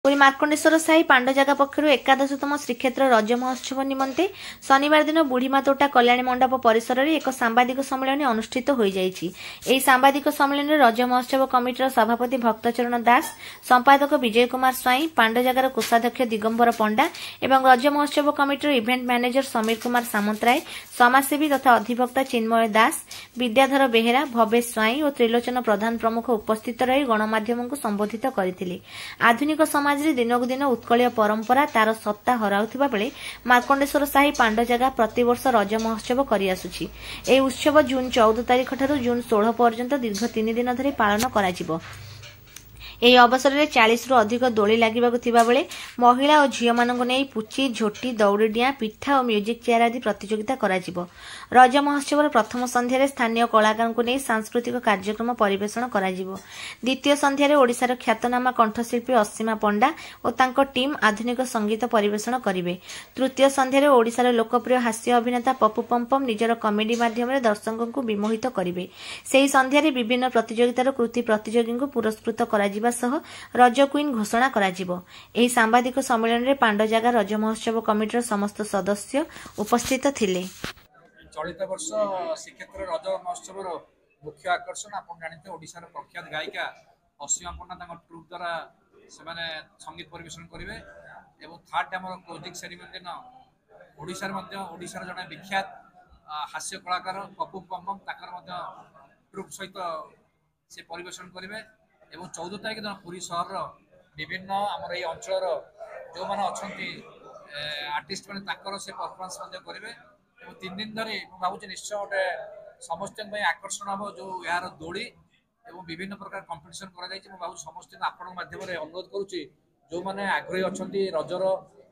पुरी मार्कंडेश्वर साई पांडजागा पक्षर एकादशतम श्रीक्षेत्र रज महोत्सव निमंते शनिवार दिन बुढ़ीमातोटा कल्याणी मंडप परिसर में एक सांबादिक सम्मेलन अनुष्ठित हो जाइए। सांबादिक सम्मेलन में रज महोत्सव कमिटर सभापति भक्तचरण दास, संपादक विजय कुमार स्वाई, पांडजागार कोषाध्यक्ष दिगंबर पंडा एवं रज महोत्सव कमिटर इभेंट मैनेजर समीर कुमार सामंतराय, समाजसेवी तथा अधिवक्ता चिन्मय दास, विद्याधर बेहेरा, भवेश स्वाई और त्रिलोचन प्रधान प्रमुख उपस्थित रही गणमाध्यम को संबोधित करथिले। आधुनिक समाज दिनकू दिन उत्कलीय परंपरा तार सत्ता हराउथिबा बेले मार्कंडेश्वर साही पांडजागा प्रतिवर्ष रज महोत्सव करि आसुछि। ए उत्सव जून 14 तारिख ठारू जून 16 पर्यंत दीर्घ 3 दिन धरि पालन कराजिबो। ଏହି ଅବସରରେ 40ରୁ ଅଧିକ ଦୋଳି ଲାଗିବାକୁ ଥିବା ବେଳେ ମହିଳା ଓ ଝିଅମାନଙ୍କୁ ନେଇ ପୁଚି, ଝୋଟି, ଦଉଡ଼ି ଡିଆଁ, ପିଠା ଓ ମ୍ୟୁଜିକ୍ ଚେୟାର ଆଦି ପ୍ରତିଯୋଗିତା କରାଯିବ। ରଜ ମହୋତ୍ସବର ପ୍ରଥମ ସନ୍ଧ୍ୟାରେ ସ୍ଥାନୀୟ କଳାକାରଙ୍କୁ ନେଇ ସାଂସ୍କୃତିକ କାର୍ଯ୍ୟକ୍ରମ ପରିବେଷଣ କରାଯିବ। ଦ୍ୱିତୀୟ ସନ୍ଧ୍ୟାରେ ଓଡ଼ିଶାର ଖ୍ୟାତନାମା କଣ୍ଠଶିଳ୍ପୀ ଅସୀମା ପଣ୍ଡା ଓ ତାଙ୍କ ଟିମ୍ ଆଧୁନିକ ସଙ୍ଗୀତ ପରିବେଷଣ କରିବେ। ତୃତୀୟ ସନ୍ଧ୍ୟାରେ ଓଡ଼ିଶାର ଲୋକପ୍ରିୟ ହାସ୍ୟ ଅଭିନେତା ପପୁ ପମ୍ପମ୍ ନିଜର କମେଡି ମାଧ୍ୟମରେ ଦର୍ଶକଙ୍କୁ ବିମୋହିତ କରିବେ। ସେହି ସନ୍ଧ୍ୟାରେ ବିଭିନ୍ନ ପ୍ରତିଯୋଗିତାର କୃତି ପ୍ରତିଯୋଗୀଙ୍କୁ ପୁରସ୍କୃତ କରାଯିବା सह रज क्वीन घोषणा कराजिबो। एही सांबादिक सम्मेलन में पांडजागा रज महोत्सव कमिटीर समस्त सदस्य उपस्थित थिले। चलित वर्ष श्रीक्षेत्र रज महोत्सव मुख्य आकर्षण आप जानते ओडिशार प्रख्यात गायिका असीमा पंडा ट्रुप द्वारा से संगीत परिवेशन करेंगे। थर्ड आम क्लोजिंग सेरेमनी दिन ओडिशार जड़े विख्यात हास्य कलाकार पप्पू पम्पम ट्रुप सहित से परिवेशन करेंगे। 14 तारिख दिन पुरी सहर विभिन्न आमर ये अंचल जो मैंने अच्छा आर्टिस्ट मैंने से परफॉर्मेंस करेंगे। 3 दिन धरी मुझे निश्चय गोटे समस्त आकर्षण हम जो यार दोली और विभिन्न प्रकार कंपटीशन कर समस्त आपण माध्यम अनुरोध करुच्ची जो मैंने आग्रही अच्छा रजर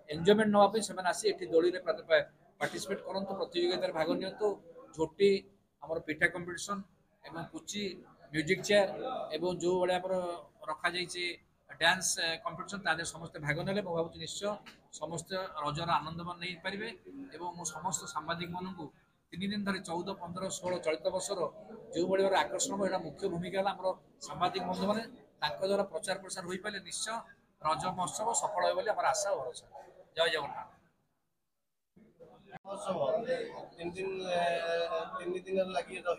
एंजयमेंट नापी से आसी दोली पार्टिसिपेट करूँ, प्रतियोगिता भाग नियंतु। झोटी आम पिठा कंपटीशन एवं पुची, म्यूजिक चेयर एवं जो भाई रखा डांस कंपटीशन तादे समस्त भाग ने भावुँ निश्चय समस्त रजर आनंद नहीं पारे। समस्त सांबादिक मान 3 दिन धरी 14, 15, 16 चलित वर्षर जो भाई आकर्षण हम यहाँ मुख्य भूमिका आम सांबादिक बंधु मैंने द्वारा प्रचार प्रसार हो पारे निश्चय रज महोत्सव सफल हो आम आशा और भरोसा। जय जगन्नाथ। तीन दिन लगी रहा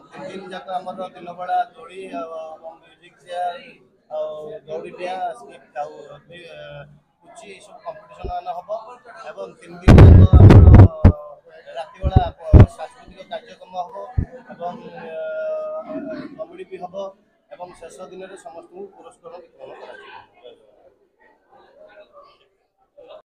3 दिन जाक आम दिन बेला दोली म्यूजिक चेयर दौड़ी डिया पुची सब कंपटीशन मान हम एवं 3 दिन राति बेला सांस्कृतिक कार्यक्रम हम एवं कमेडी भी हम एवं शेष दिन समस्त पुरस्कार वितरण कर।